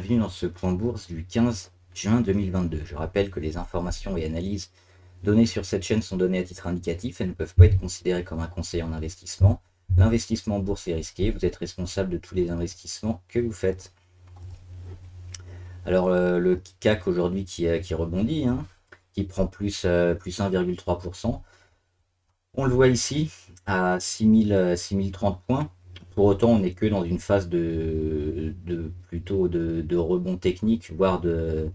bienvenue dans ce point bourse du 15 juin 2022. Je rappelle que les informations et analyses données sur cette chaîne sont données à titre indicatif et ne peuvent pas être considérées comme un conseil en investissement. L'investissement en bourse est risqué, vous êtes responsable de tous les investissements que vous faites. Alors le CAC aujourd'hui qui rebondit, qui prend plus 1,3%. On le voit ici à 6030 points. Pour autant, on n'est que dans une phase plutôt de rebond technique, voire de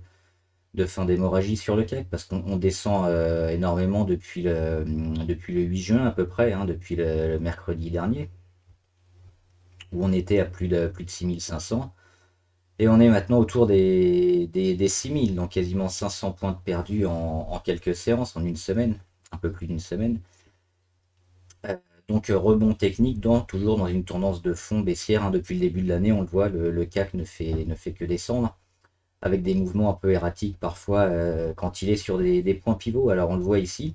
fin d'hémorragie sur le CAC, parce qu'on descend énormément depuis le 8 juin à peu près, depuis le mercredi dernier, où on était à plus de 6500. Et on est maintenant autour des 6000, donc quasiment 500 points de perdus en quelques séances, en une semaine, un peu plus d'une semaine. Donc rebond technique toujours dans une tendance de fond baissière, depuis le début de l'année, on le voit, le CAC ne fait que descendre, avec des mouvements un peu erratiques parfois quand il est sur des points pivots. Alors on le voit ici,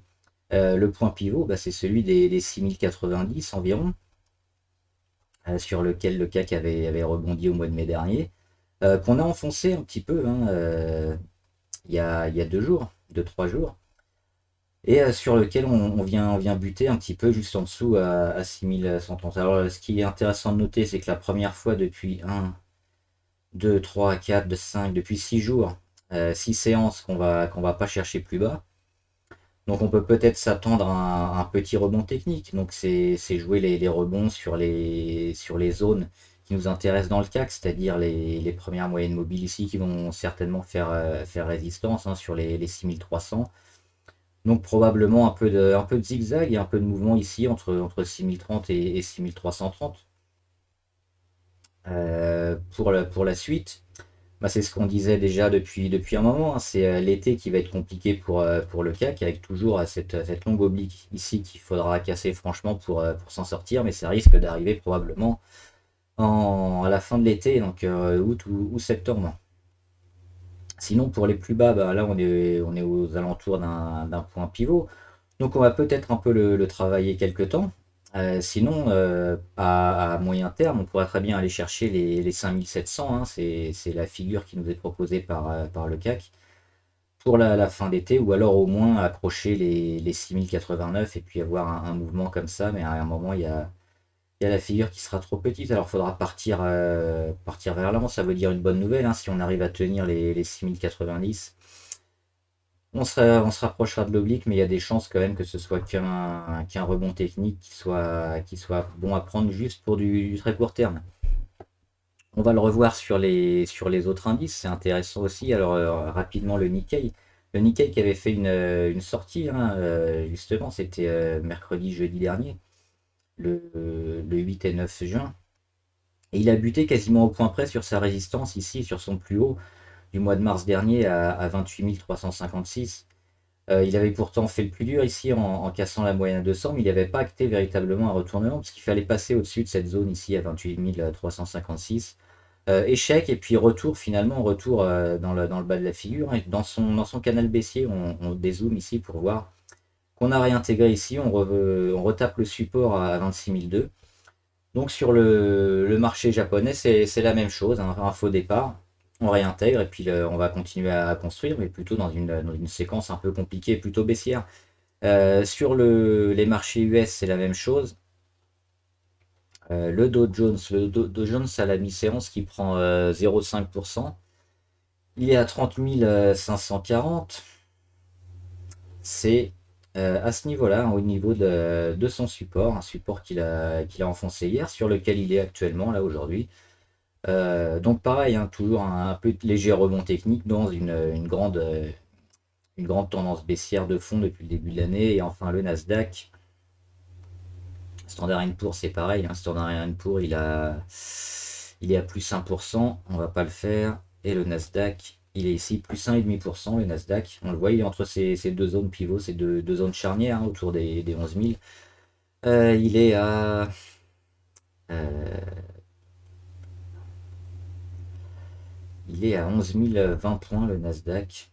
le point pivot, c'est celui des 6090 environ, sur lequel le CAC avait rebondi au mois de mai dernier, qu'on a enfoncé un petit peu il y a 2 jours, 3 jours, et sur lequel on vient buter un petit peu juste en dessous à 6130. Alors ce qui est intéressant de noter, c'est que la première fois depuis 1, 2, 3, 4, 5, depuis 6 jours, 6 séances qu'on va pas chercher plus bas. Donc on peut peut-être s'attendre à un petit rebond technique. Donc c'est jouer les rebonds sur les zones qui nous intéressent dans le CAC, c'est-à-dire les premières moyennes mobiles ici qui vont certainement faire résistance sur les 6300. Donc probablement un peu de zigzag et un peu de mouvement ici entre 6030 et 6330. Pour la suite, c'est ce qu'on disait déjà depuis un moment, c'est l'été qui va être compliqué pour le CAC, avec toujours cette longue oblique ici qu'il faudra casser franchement pour s'en sortir, mais ça risque d'arriver probablement à la fin de l'été, donc août ou septembre. Sinon pour les plus bas, là on est aux alentours d'un point pivot, donc on va peut-être un peu le travailler quelque temps. Sinon, à moyen terme, on pourrait très bien aller chercher les 5700, c'est la figure qui nous est proposée par le CAC pour la fin d'été, ou alors au moins accrocher les 6089 et puis avoir un mouvement comme ça, mais à un moment il y a la figure qui sera trop petite, alors il faudra partir vers l'avant. Ça veut dire une bonne nouvelle, si on arrive à tenir les 6090. On se rapprochera de l'oblique, mais il y a des chances quand même que ce soit qu'un rebond technique qui soit bon à prendre juste pour du très court terme. On va le revoir sur les autres indices, c'est intéressant aussi. Alors rapidement le Nikkei. Le Nikkei qui avait fait une sortie, justement, c'était mercredi, jeudi dernier, le 8 et 9 juin. Et il a buté quasiment au point près sur sa résistance ici, sur son plus haut du mois de mars dernier à 28 356. Il avait pourtant fait le plus dur ici en cassant la moyenne à 200, mais il n'avait pas acté véritablement un retournement, parce qu'il fallait passer au-dessus de cette zone ici à 28 356. Échec, et puis retour dans le bas de la figure. Et dans son canal baissier, on dézoome ici pour voir qu'on a réintégré ici, on retape le support à 26 002. Donc sur le marché japonais, c'est la même chose, un faux départ, on réintègre et puis on va continuer à construire, mais plutôt dans une séquence un peu compliquée, plutôt baissière. Sur les marchés US, c'est la même chose. Le Dow Jones à la mi-séance qui prend 0,5%. Il est à 30 540. C'est à ce niveau-là, au niveau de son support, un support qu'il a enfoncé hier, sur lequel il est actuellement, là, aujourd'hui. Donc pareil, toujours un peu de léger rebond technique dans une grande tendance baissière de fond depuis le début de l'année. Et enfin le Nasdaq, Standard Poor's, c'est pareil, Standard Poor's il est à plus 1%, on va pas le faire. Et le Nasdaq, il est ici plus 1,5%. Le Nasdaq, on le voit, il est entre ces deux zones pivots, ces deux zones charnières, autour des 11 000. Il est à il est à 11 020 points, le Nasdaq.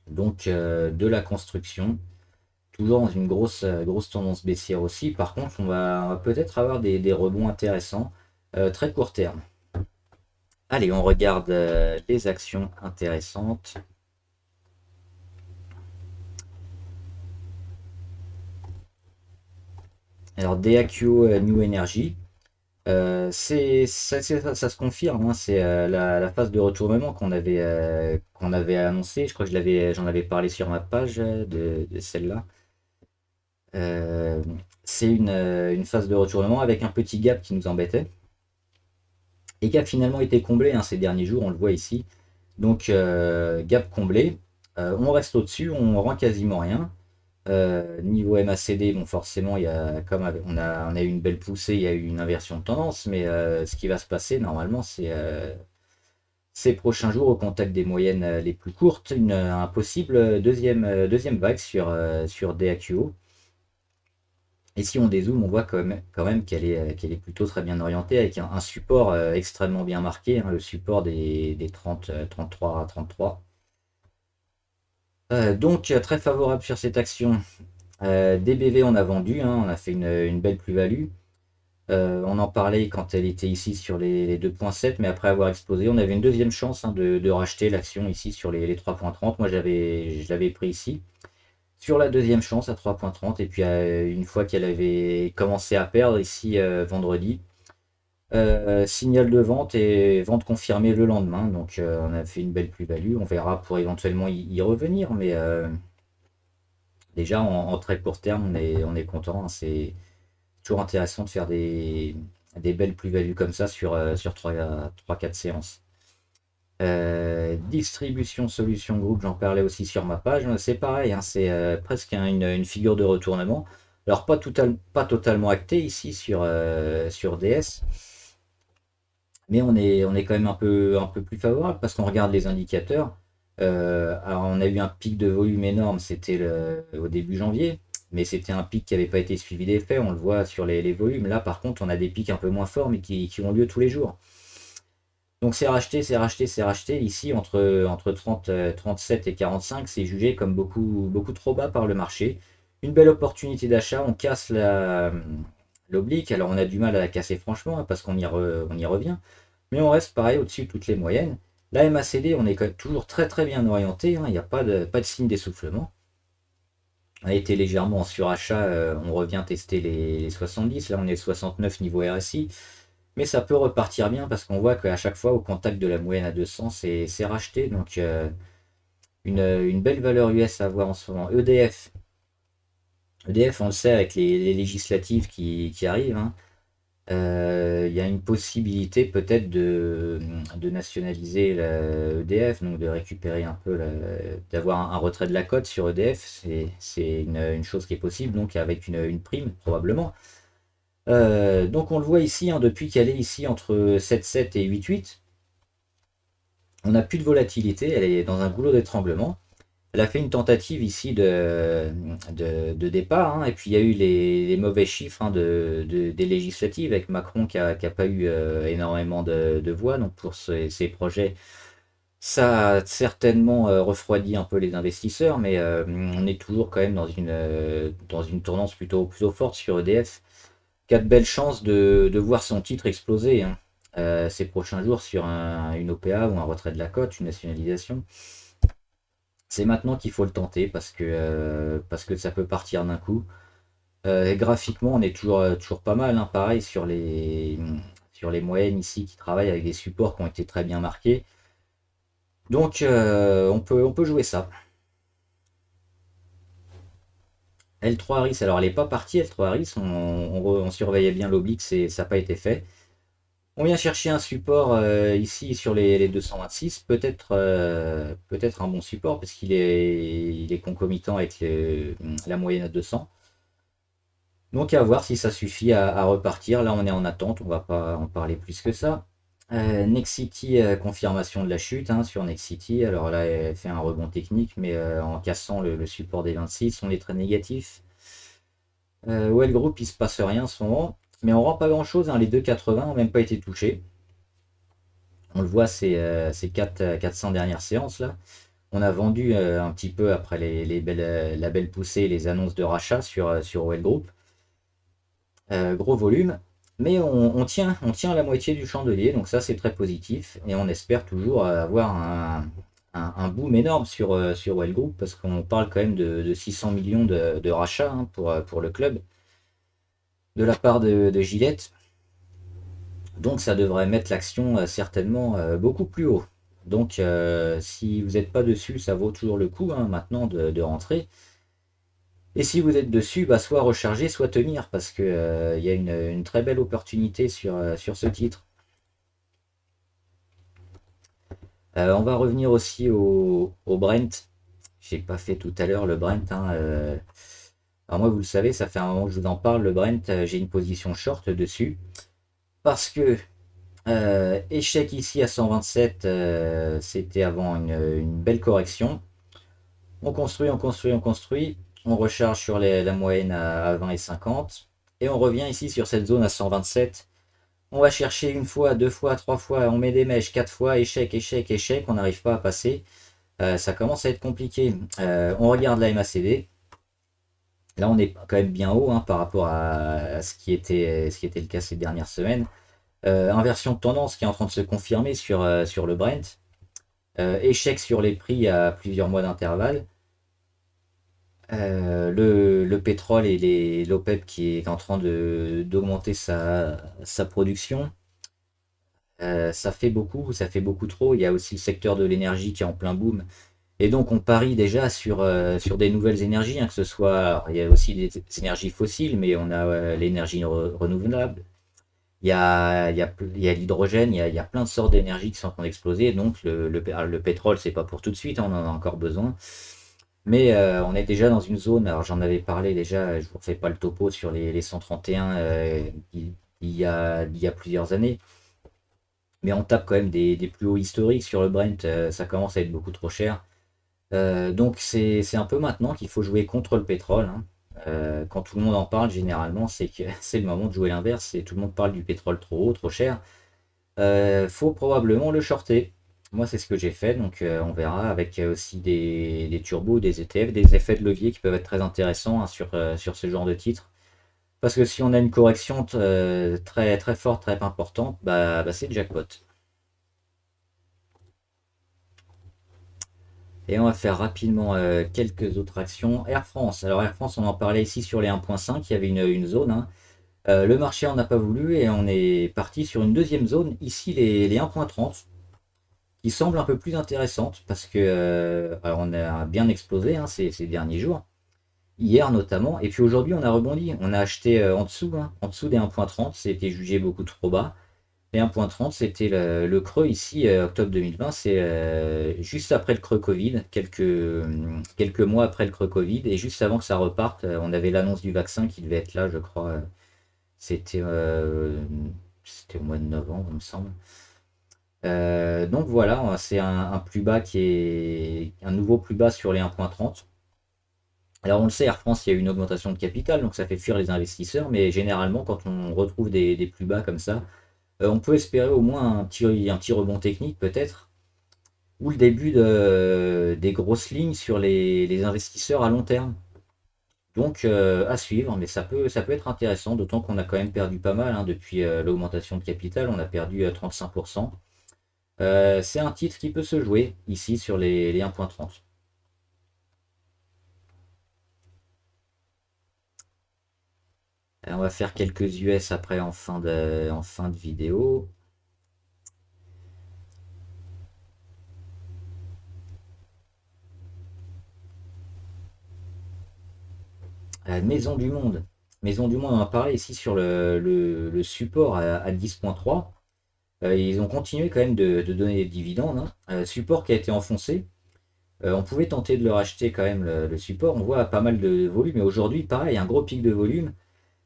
Donc de la construction, toujours dans une grosse tendance baissière aussi. Par contre, on va peut-être avoir des rebonds intéressants très court terme. Allez, on regarde les actions intéressantes. Alors, DAQO New Energy, ça se confirme, hein, c'est la phase de retournement qu'on avait annoncé. Je crois que j'en avais parlé sur ma page de celle-là. Euh, c'est une phase de retournement avec un petit gap qui nous embêtait et qui a finalement été comblé, hein, ces derniers jours, on le voit ici. Donc, gap comblé. On reste au-dessus, on rend quasiment rien. Niveau MACD, bon forcément, on a eu une belle poussée, il y a eu une inversion de tendance, mais ce qui va se passer normalement, c'est ces prochains jours au contact des moyennes les plus courtes, un possible deuxième vague sur DAQO. Et si on dézoome, on voit quand même qu'elle est plutôt très bien orientée avec un support extrêmement bien marqué, hein, le support des 30, 33 à 33. Donc très favorable sur cette action. DBV on a vendu, hein, on a fait une belle plus-value. On en parlait quand elle était ici sur les 2,7, mais après avoir explosé, on avait une deuxième chance, hein, de racheter l'action ici sur les 3,30. Moi je l'avais pris ici sur la deuxième chance à 3,30, et puis une fois qu'elle avait commencé à perdre ici vendredi, signal de vente et vente confirmée le lendemain. Donc on a fait une belle plus-value. On verra pour éventuellement y revenir, mais déjà en très court terme, on est content, hein. C'est toujours intéressant de faire des belles plus-values comme ça sur 3-4 séances. Distribution Solution Group, j'en parlais aussi sur ma page. C'est pareil, hein, c'est presque une figure de retournement. Alors pas totalement acté ici sur DS, mais on est quand même un peu plus favorable parce qu'on regarde les indicateurs. Alors on a eu un pic de volume énorme, c'était au début janvier, mais c'était un pic qui n'avait pas été suivi d'effet, on le voit sur les volumes. Là par contre on a des pics un peu moins forts mais qui ont lieu tous les jours. Donc c'est racheté, c'est racheté, c'est racheté. Ici entre 30, 37 et 45, c'est jugé comme beaucoup trop bas par le marché. Une belle opportunité d'achat, on casse l'oblique. Alors on a du mal à la casser franchement, hein, parce on y revient. Mais on reste pareil au-dessus de toutes les moyennes. La MACD, on est quand même toujours très bien orienté, hein. Il n'y a pas de signe d'essoufflement. On a été légèrement en surachat, on revient tester les 70. Là on est 69 niveau RSI. Mais ça peut repartir bien parce qu'on voit qu'à chaque fois, au contact de la moyenne à 200, c'est racheté. Donc, une belle valeur US à voir en ce moment. EDF. EDF, on le sait, avec les législatives qui arrivent, hein, il y a une possibilité peut-être de nationaliser EDF, donc de récupérer un peu, d'avoir un retrait de la cote sur EDF. C'est une chose qui est possible, donc avec une prime probablement. Donc on le voit ici, hein, depuis qu'elle est ici entre 7,7 et 8,8, on n'a plus de volatilité, elle est dans un goulot d'étranglement. Elle a fait une tentative ici de départ, hein, et puis il y a eu les mauvais chiffres, hein, des législatives avec Macron qui a pas eu énormément de voix. Donc pour ces projets, ça a certainement refroidi un peu les investisseurs, mais on est toujours quand même dans une tendance plutôt forte sur EDF, qui a de belles chances de voir son titre exploser, hein, ces prochains jours sur une OPA ou un retrait de la cote, une nationalisation. C'est maintenant qu'il faut le tenter parce que ça peut partir d'un coup. Graphiquement, on est toujours pas mal, hein, pareil sur les moyennes ici qui travaillent avec des supports qui ont été très bien marqués. Donc on peut jouer ça. L3 Harris, alors elle n'est pas partie, L3 Harris, on surveillait bien l'oblique, ça n'a pas été fait. On vient chercher un support ici sur les 226, peut-être un bon support parce il est concomitant avec la moyenne à 200. Donc à voir si ça suffit à repartir. Là on est en attente, on va pas en parler plus que ça. Nexity, confirmation de la chute, hein, sur Nexity. Alors là elle fait un rebond technique, mais en cassant le support des 26, on est très négatif. Well Group, il se passe rien en ce moment. Mais on rend pas grand chose, hein. Les 2,80 n'ont même pas été touchés. On le voit ces 400 dernières séances là. On a vendu un petit peu après la belle poussée, les annonces de rachat sur Well Group. Gros volume. Mais on tient la moitié du chandelier, donc ça c'est très positif. Et on espère toujours avoir un boom énorme sur Well Group, parce qu'on parle quand même de 600 millions de rachats hein, pour le club, de la part de Gillette. Donc ça devrait mettre l'action certainement beaucoup plus haut. Donc si vous n'êtes pas dessus, ça vaut toujours le coup hein, maintenant de rentrer. Et si vous êtes dessus, bah, soit recharger, soit tenir, parce que il y a une très belle opportunité sur ce titre. On va revenir aussi au Brent. J'ai pas fait tout à l'heure le Brent, hein, alors moi, vous le savez, ça fait un moment que je vous en parle. Le Brent, j'ai une position short dessus. Parce que échec ici à 127, c'était avant une belle correction. On construit, on construit, on construit. On recharge sur la moyenne à 20 et 50. Et on revient ici sur cette zone à 127. On va chercher une fois, deux fois, trois fois. On met des mèches, quatre fois. Échec, échec, échec. On n'arrive pas à passer. Ça commence à être compliqué. On regarde la MACD. Là, on est quand même bien haut hein, par rapport à ce qui était le cas ces dernières semaines. Inversion de tendance qui est en train de se confirmer sur le Brent. Échec sur les prix à plusieurs mois d'intervalle. Le pétrole et l'OPEP qui est en train d'augmenter sa production. Ça fait beaucoup trop. Il y a aussi le secteur de l'énergie qui est en plein boom. Et donc on parie déjà sur des nouvelles énergies, hein, que ce soit, alors, il y a aussi des énergies fossiles, mais on a l'énergie renouvelable. Il y a l'hydrogène, il y a plein de sortes d'énergies qui sont en train d'exploser. Donc le pétrole, c'est pas pour tout de suite, hein, on en a encore besoin. Mais on est déjà dans une zone, alors j'en avais parlé déjà, je vous refais pas le topo sur les 131 il y a plusieurs années. Mais on tape quand même des plus hauts historiques sur le Brent, ça commence à être beaucoup trop cher. Donc c'est un peu maintenant qu'il faut jouer contre le pétrole, hein. Quand tout le monde en parle, généralement, c'est que c'est le moment de jouer l'inverse. Et tout le monde parle du pétrole trop haut, trop cher. Faut probablement le shorter. Moi, c'est ce que j'ai fait. Donc on verra avec aussi des turbos, des ETF, des effets de levier qui peuvent être très intéressants hein, sur ce genre de titre. Parce que si on a une correction très, très forte, très importante, bah c'est le jackpot. Et on va faire rapidement quelques autres actions. Air France. Alors Air France, on en parlait ici sur les 1.5, il y avait une zone, hein. Le marché en a pas voulu et on est parti sur une deuxième zone, ici les 1.30, qui semble un peu plus intéressante parce que alors on a bien explosé hein, ces derniers jours, hier notamment, et puis aujourd'hui on a rebondi, on a acheté en dessous, hein, en dessous des 1.30, c'était jugé beaucoup trop bas. Et 1.30, c'était le creux ici, octobre 2020, c'est juste après le creux Covid, quelques mois après le creux Covid, et juste avant que ça reparte, on avait l'annonce du vaccin qui devait être là, je crois, c'était c'était au mois de novembre, il me semble. Donc voilà, c'est un plus bas qui est un nouveau plus bas sur les 1.30. Alors on le sait, Air France, il y a eu une augmentation de capital, donc ça fait fuir les investisseurs, mais généralement quand on retrouve des plus bas comme ça, on peut espérer au moins un petit rebond technique peut-être, ou le début des grosses lignes sur les investisseurs à long terme. Donc à suivre, mais ça peut être intéressant, d'autant qu'on a quand même perdu pas mal hein, depuis l'augmentation de capital, on a perdu 35%. C'est un titre qui peut se jouer ici sur les 1.30. On va faire quelques US après en fin de vidéo. Maison du Monde. Maison du Monde, on en a parlé ici sur le support à 10.3. Ils ont continué quand même de donner des dividendes, hein. Support qui a été enfoncé. On pouvait tenter de le racheter quand même le support. On voit pas mal de volume. Et aujourd'hui, pareil, un gros pic de volume.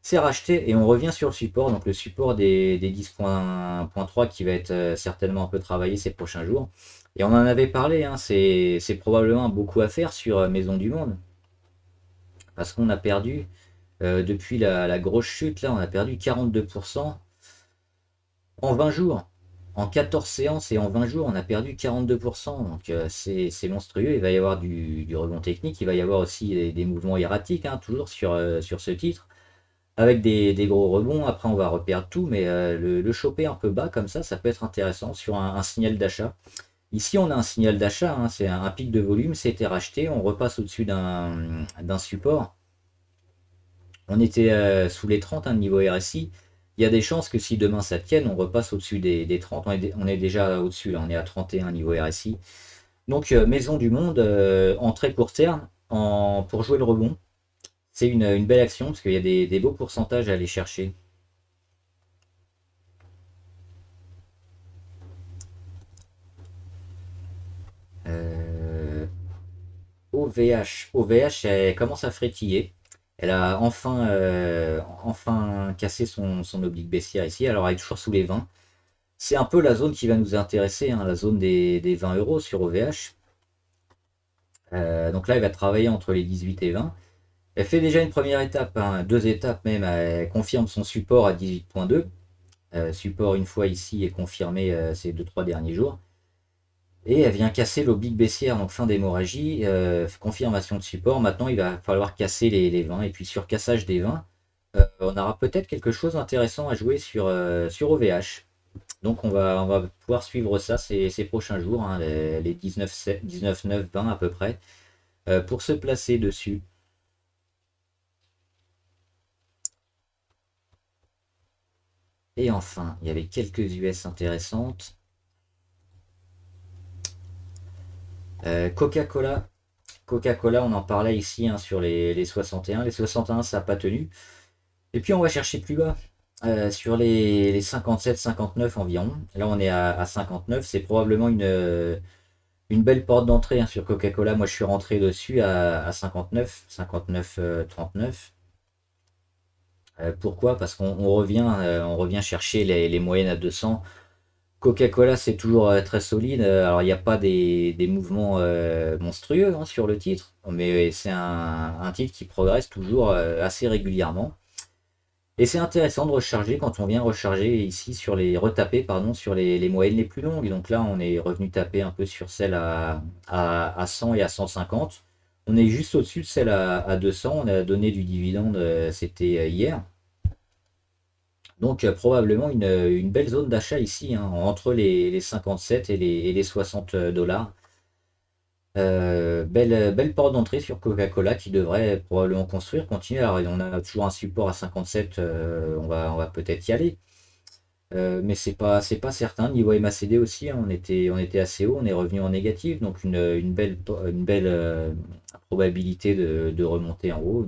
C'est racheté et on revient sur le support. Donc le support des 10.3 qui va être certainement un peu travaillé ces prochains jours. Et on en avait parlé, hein, c'est probablement beaucoup à faire sur Maison du Monde. Parce qu'on a perdu, depuis la grosse chute, là, on a perdu 42% en 20 jours. En 14 séances et en 20 jours, on a perdu 42%. Donc c'est monstrueux. Il va y avoir du rebond technique. Il va y avoir aussi des mouvements erratiques, hein, toujours sur ce titre. avec des gros rebonds. Après, on va reperdre tout, mais le choper un peu bas comme ça peut être intéressant sur un signal d'achat. Ici, on a un signal d'achat, hein, c'est un pic de volume, c'était racheté, on repasse au-dessus d'un support. On était sous les 30, hein, niveau RSI. Il y a des chances que si demain ça tienne, on repasse au-dessus des 30. On est déjà au-dessus, là, on est à 31 niveau RSI. Donc, Maison du Monde, en très court terme, pour jouer le rebond, c'est une belle action parce qu'il y a des beaux pourcentages à aller chercher. Euh, OVH, elle commence à frétiller. Elle a enfin cassé son oblique baissière ici. Alors, elle est toujours sous les 20. C'est un peu la zone qui va nous intéresser, hein, la zone des 20 euros sur OVH. Donc là, elle va travailler entre les 18 et 20. Elle fait déjà une première étape, hein, deux étapes même. Elle confirme son support à 18,2. Support une fois ici est confirmé ces 2-3 derniers jours. Et elle vient casser l'oblique baissière, donc fin d'hémorragie, confirmation de support. Maintenant, il va falloir casser les 20. Et puis sur cassage des 20, on aura peut-être quelque chose d'intéressant à jouer sur OVH. Donc on va pouvoir suivre ça ces prochains jours, hein, les 19, 9, 20 à peu près, pour se placer dessus. Et enfin, il y avait quelques US intéressantes. Coca-Cola. Coca-Cola, on en parlait ici, hein, sur les 61. Les 61, ça n'a pas tenu. Et puis on va chercher plus bas, sur les 57, 59 environ. Là, on est à 59. C'est probablement une belle porte d'entrée, hein, sur Coca-Cola. Moi, je suis rentré dessus à 59, 59, 39. Pourquoi? Parce on revient chercher les moyennes à 200. Coca-Cola, c'est toujours très solide. Alors, il n'y a pas des mouvements monstrueux, hein, sur le titre, mais c'est un titre qui progresse toujours assez régulièrement. Et c'est intéressant de recharger quand on vient recharger ici retaper, pardon, sur les moyennes les plus longues. Donc là, on est revenu taper un peu sur celle à 100 et à 150. On est juste au-dessus de celle à 200. On a donné du dividende, c'était hier. Donc, probablement une belle zone d'achat ici, hein, entre les 57 et les 60 dollars. Belle porte d'entrée sur Coca-Cola qui devrait probablement construire, continuer. Alors, on a toujours un support à 57, on va peut-être y aller. Mais c'est pas certain. Niveau MACD aussi, hein, on était assez haut, on est revenu en négatif, donc une belle probabilité de remonter en haut.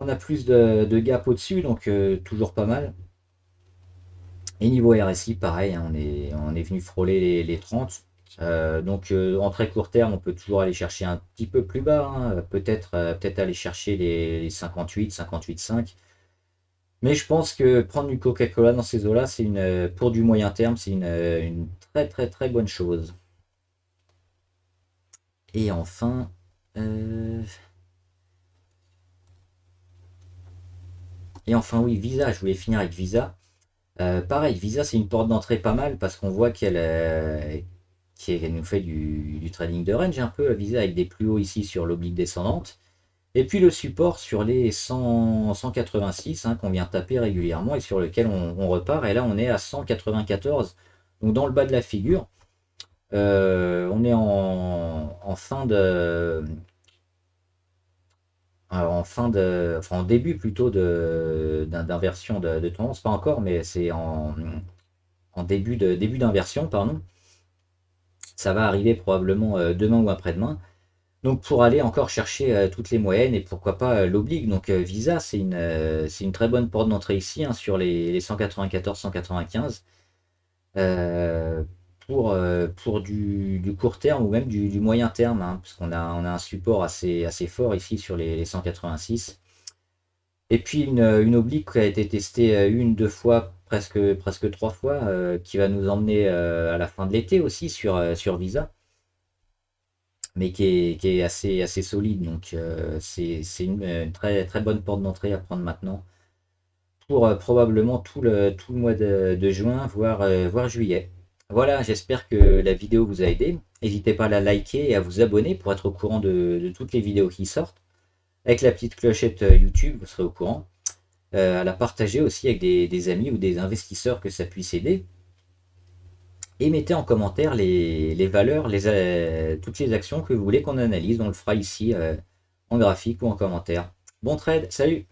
On a plus de gap au-dessus, donc toujours pas mal. Et niveau RSI, pareil, hein, on est venu frôler les 30. Donc en très court terme, on peut toujours aller chercher un petit peu plus bas, hein, peut-être aller chercher les 58, 58,5. Mais je pense que prendre du Coca-Cola dans ces eaux-là, pour du moyen terme, c'est une très très très bonne chose. Et enfin, euh, oui, Visa, je voulais finir avec Visa. Pareil, Visa, c'est une porte d'entrée pas mal parce qu'on voit qu'elle nous fait du trading de range un peu, Visa, avec des plus hauts ici sur l'oblique descendante. Et puis le support sur les 186, hein, qu'on vient taper régulièrement et sur lequel on repart. Et là, on est à 194. Donc dans le bas de la figure, on est en début plutôt d'inversion de tendance, pas encore, mais c'est en début d'inversion, pardon. Ça va arriver probablement demain ou après-demain. Donc pour aller encore chercher toutes les moyennes et pourquoi pas l'oblique. Donc Visa, c'est une très bonne porte d'entrée ici, hein, sur les 194-195. Euh, pour du court terme ou même du moyen terme, hein, parce on a un support assez fort ici sur les 186. Et puis une oblique qui a été testée une, deux fois, presque trois fois, qui va nous emmener à la fin de l'été aussi sur Visa, mais qui est assez solide. Donc c'est une très, très bonne porte d'entrée à prendre maintenant pour probablement tout le mois de juin, voire juillet. Voilà, j'espère que la vidéo vous a aidé. N'hésitez pas à la liker et à vous abonner pour être au courant de toutes les vidéos qui sortent. avec la petite clochette YouTube, vous serez au courant. À la partager aussi avec des amis ou des investisseurs que ça puisse aider. Et mettez en commentaire les valeurs, toutes les actions que vous voulez qu'on analyse. On le fera ici en graphique ou en commentaire. Bon trade, salut!